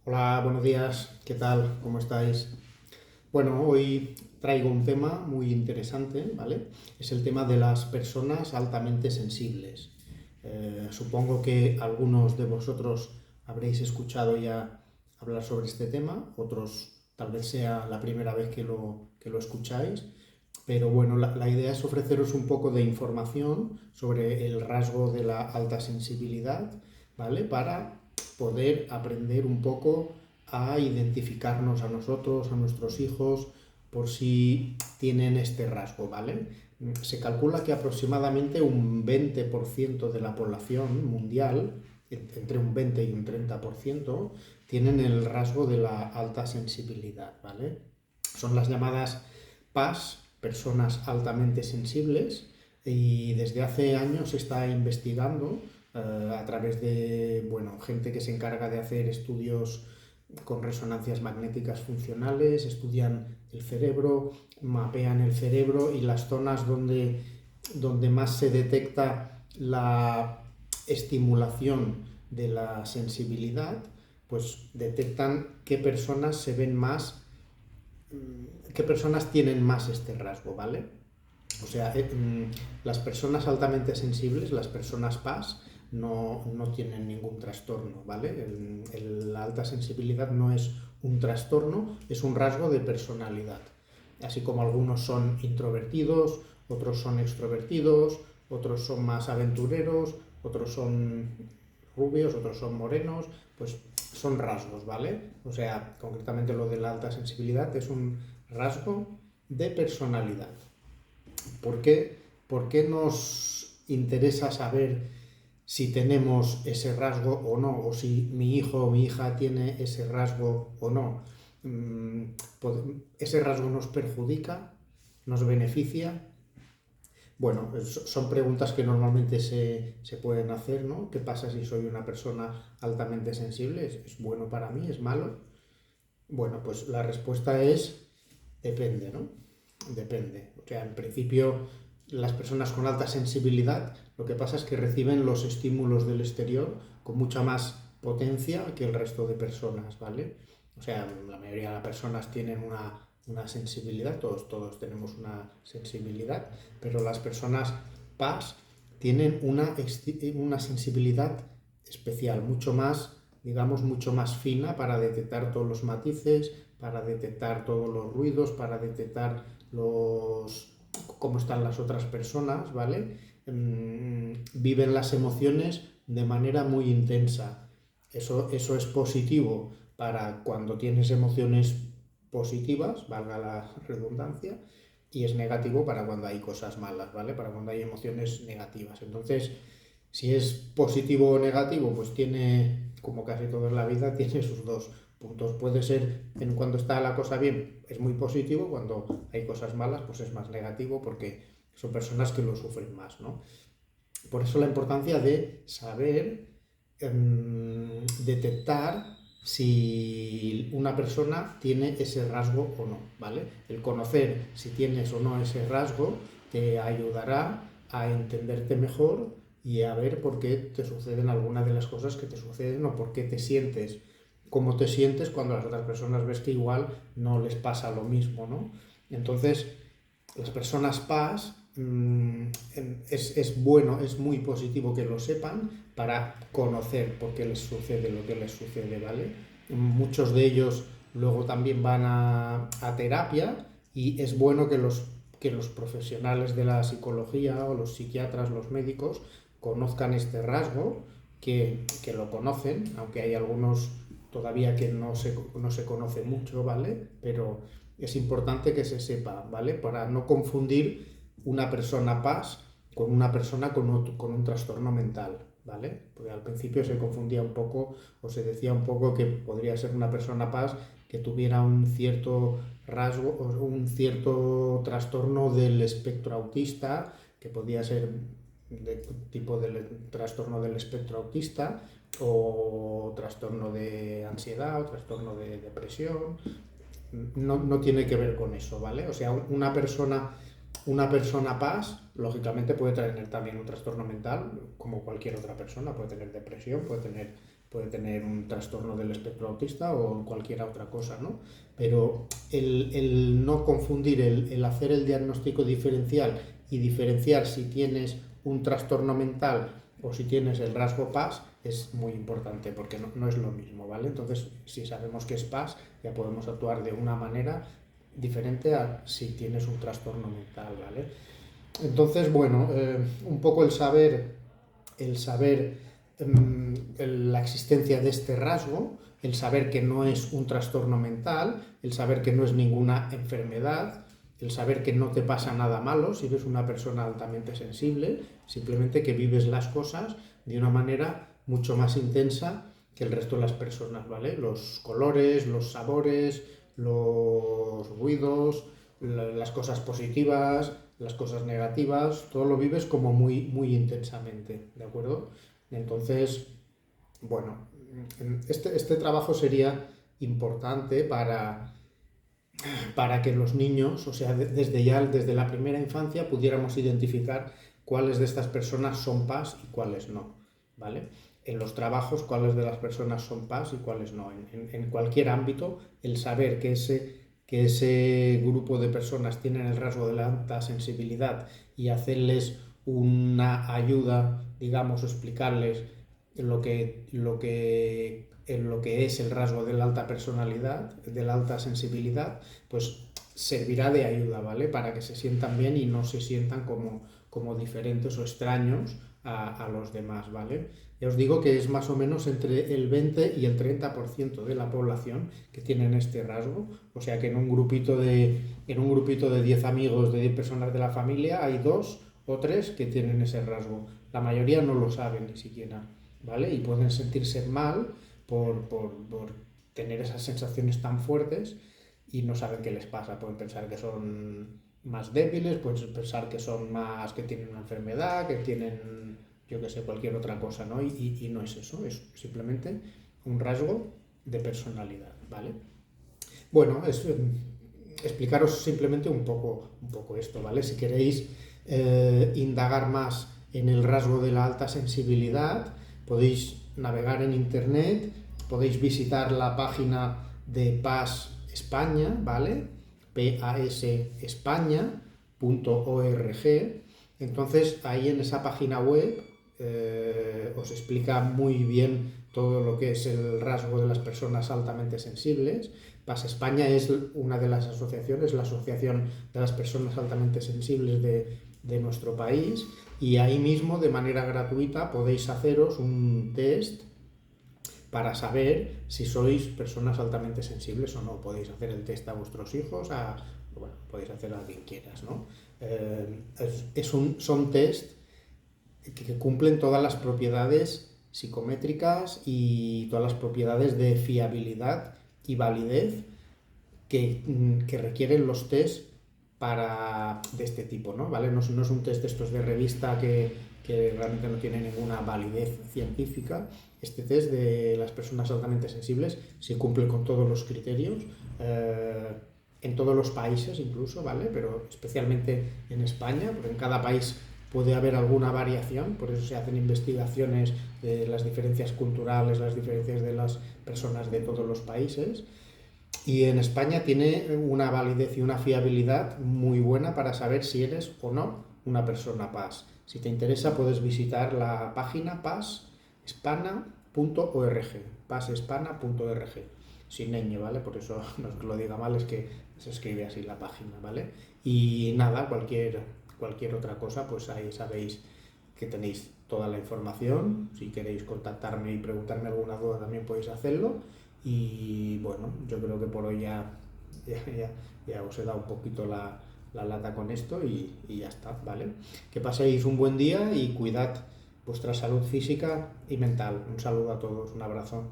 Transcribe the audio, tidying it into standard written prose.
Hola, buenos días, ¿qué tal? ¿Cómo estáis? Bueno, hoy traigo un tema muy interesante, ¿vale? Es el tema de las personas altamente sensibles. Supongo que algunos de vosotros habréis escuchado ya hablar sobre este tema, otros tal vez sea la primera vez que lo escucháis, pero bueno, la idea es ofreceros un poco de información sobre el rasgo de la alta sensibilidad, ¿vale? Para poder aprender un poco a identificarnos a nosotros, a nuestros hijos, por si tienen este rasgo, ¿vale? Se calcula que aproximadamente un 20% de la población mundial, entre un 20 y un 30%, tienen el rasgo de la alta sensibilidad, ¿vale? Son las llamadas PAS, personas altamente sensibles, y desde hace años se está investigando a través de bueno, gente que se encarga de hacer estudios con resonancias magnéticas funcionales, estudian el cerebro, mapean el cerebro y las zonas donde más se detecta la estimulación de la sensibilidad, pues detectan qué personas se ven más, qué personas tienen más este rasgo, ¿vale? O sea, las personas altamente sensibles, las personas PAS, no tienen ningún trastorno, ¿vale? La alta sensibilidad no es un trastorno, es un rasgo de personalidad. Así como algunos son introvertidos, otros son extrovertidos, otros son más aventureros, otros son rubios, otros son morenos, pues son rasgos, ¿vale? O sea, concretamente lo de la alta sensibilidad es un rasgo de personalidad. ¿Por qué, por qué nos interesa saber si tenemos ese rasgo o no? O si mi hijo o mi hija tiene ese rasgo o no. ¿Ese rasgo nos perjudica? ¿Nos beneficia? Bueno, son preguntas que normalmente se pueden hacer, ¿no? ¿Qué pasa si soy una persona altamente sensible? ¿Es bueno para mí? ¿Es malo? Bueno, pues la respuesta es depende, ¿no? Depende. O sea, en principio, las personas con alta sensibilidad, lo que pasa es que reciben los estímulos del exterior con mucha más potencia que el resto de personas, ¿vale? O sea, la mayoría de las personas tienen una sensibilidad, todos tenemos una sensibilidad, pero las personas PAS tienen una sensibilidad especial, mucho más, digamos, mucho más fina para detectar todos los matices, para detectar todos los ruidos, para detectar cómo están las otras personas, ¿vale? Viven las emociones de manera muy intensa. Eso es positivo para cuando tienes emociones positivas, valga la redundancia, y es negativo para cuando hay cosas malas, ¿vale? Para cuando hay emociones negativas. Entonces, si es positivo o negativo, pues tiene, como casi todo en la vida, tiene sus dos puntos. Puede ser en cuando está la cosa bien, es muy positivo, cuando hay cosas malas, pues es más negativo porque son personas que lo sufren más, ¿no? Por eso la importancia de saber detectar si una persona tiene ese rasgo o no, ¿vale? El conocer si tienes o no ese rasgo te ayudará a entenderte mejor y a ver por qué te suceden algunas de las cosas que te suceden o por qué te sientes, cómo te sientes cuando las otras personas ves que igual no les pasa lo mismo, ¿no? Entonces, las personas PAS es bueno, es muy positivo que lo sepan para conocer por qué les sucede lo que les sucede, ¿vale? Muchos de ellos luego también van a terapia y es bueno que los profesionales de la psicología o los psiquiatras, los médicos, conozcan este rasgo, que lo conocen, aunque hay algunos todavía que no se conoce mucho, ¿vale? Pero es importante que se sepa, ¿vale? Para no confundir una persona PAS con una persona con un trastorno mental, ¿vale? Porque al principio se confundía un poco o se decía un poco que podría ser una persona PAS que tuviera un cierto rasgo o un cierto trastorno del espectro autista, que podía ser de tipo del trastorno del espectro autista o trastorno de ansiedad o trastorno de depresión. No tiene que ver con eso, ¿vale? O sea, una persona PAS, lógicamente puede tener también un trastorno mental, como cualquier otra persona, puede tener depresión, puede tener puede tener un trastorno del espectro autista o cualquier otra cosa, ¿no? Pero el no confundir, el hacer el diagnóstico diferencial y diferenciar si tienes un trastorno mental o si tienes el rasgo PAS es muy importante porque no es lo mismo, ¿vale? Entonces, si sabemos que es PAS, ya podemos actuar de una manera diferente a si tienes un trastorno mental, ¿vale? Entonces, bueno, un poco el saber la existencia de este rasgo, el saber que no es un trastorno mental, el saber que no es ninguna enfermedad, el saber que no te pasa nada malo si eres una persona altamente sensible, simplemente que vives las cosas de una manera mucho más intensa que el resto de las personas, ¿vale? Los colores, los sabores, los ruidos, las cosas positivas, las cosas negativas, todo lo vives como muy, muy intensamente, ¿de acuerdo? Entonces, bueno, este trabajo sería importante para que los niños, o sea, desde la primera infancia, pudiéramos identificar cuáles de estas personas son PAS y cuáles no, ¿vale? En los trabajos, cuáles de las personas son PAS y cuáles no. En cualquier ámbito, el saber que ese grupo de personas tienen el rasgo de la alta sensibilidad y hacerles una ayuda, digamos, o explicarles en lo que es el rasgo de la alta personalidad, de la alta sensibilidad, pues servirá de ayuda, ¿vale? Para que se sientan bien y no se sientan como diferentes o extraños a los demás, ¿vale? Ya os digo que es más o menos entre el 20 y el 30% de la población que tienen este rasgo, o sea que en un grupito de 10 amigos, de 10 personas de la familia, hay 2 o 3 que tienen ese rasgo. La mayoría no lo saben ni siquiera, ¿vale? Y pueden sentirse mal por tener esas sensaciones tan fuertes y no saben qué les pasa. Pueden pensar que son más débiles, pueden pensar que son más, que tienen una enfermedad, que tienen, yo que sé, cualquier otra cosa, ¿no? Y no es eso, es simplemente un rasgo de personalidad, ¿vale? Bueno, explicaros simplemente un poco esto, ¿vale? Si queréis indagar más en el rasgo de la alta sensibilidad, podéis navegar en internet, podéis visitar la página de PAS España, ¿vale? pasespaña.org. Entonces, ahí en esa página web os explica muy bien todo lo que es el rasgo de las personas altamente sensibles. PAS España es una de las asociaciones, la Asociación de las Personas Altamente Sensibles de nuestro país, y ahí mismo de manera gratuita podéis haceros un test para saber si sois personas altamente sensibles o no. Podéis hacer el test a vuestros hijos, bueno, podéis hacerlo a quien quieras, ¿no? Son test que cumplen todas las propiedades psicométricas y todas las propiedades de fiabilidad y validez que requieren los test de este tipo, ¿no? ¿Vale? No es un test de estos de revista que realmente no tiene ninguna validez científica. Este test de las personas altamente sensibles sí cumple con todos los criterios, en todos los países incluso, ¿vale? Pero especialmente en España, porque en cada país puede haber alguna variación, por eso se hacen investigaciones de las diferencias culturales, las diferencias de las personas de todos los países. Y en España tiene una validez y una fiabilidad muy buena para saber si eres o no una persona PAS. Si te interesa, puedes visitar la página pasespana.org, pasespana.org, sin ñ, ¿vale? Por eso no es que lo diga mal, es que se escribe así la página, ¿vale? Y nada, cualquier otra cosa, pues ahí sabéis que tenéis toda la información. Si queréis contactarme y preguntarme alguna duda, también podéis hacerlo. Y bueno, yo creo que por hoy ya os he dado un poquito la lata con esto y ya está, ¿vale? Que paséis un buen día y cuidad vuestra salud física y mental. Un saludo a todos, un abrazo.